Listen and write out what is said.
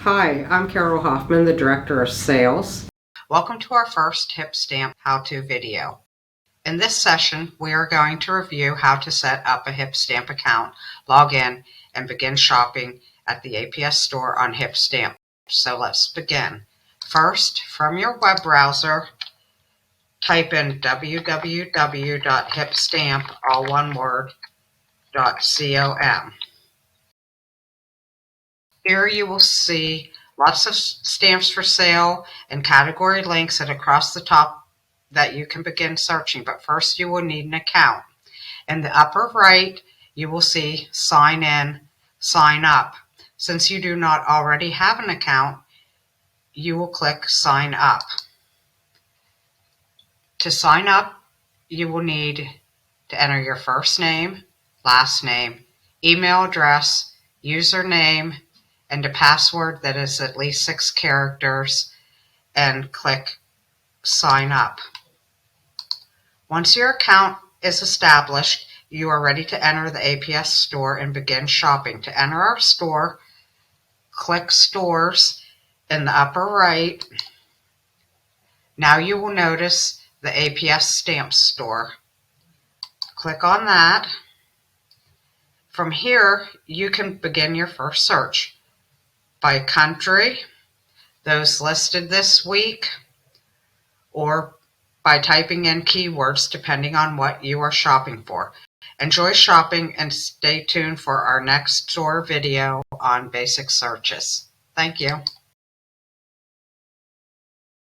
Hi, I'm Carol Hoffman, the Director of Sales. Welcome to our first HipStamp how-to video. In this session, we are going to review how to set up a HipStamp account, log in, and begin shopping at the APS store on HipStamp. So let's begin. First, from your web browser, type in www.hipstamp, all one word, .com. Here you will see lots of stamps for sale and category links and across the top that you can begin searching, but first you will need an account. In the upper right, you will see sign in, sign up. Since you do not already have an account, you will click sign up. To sign up, you will need to enter your first name, last name, email address, username, and a password that is at least 6 characters, and click sign up. Once your account is established, you are ready to enter the APS store and begin shopping. To enter our store, click Stores in the upper right. Now you will notice the APS stamp store. Click on that. From here, you can begin your first search by country, those listed this week, or by typing in keywords depending on what you are shopping for. Enjoy shopping and stay tuned for our next store video on basic searches. Thank you.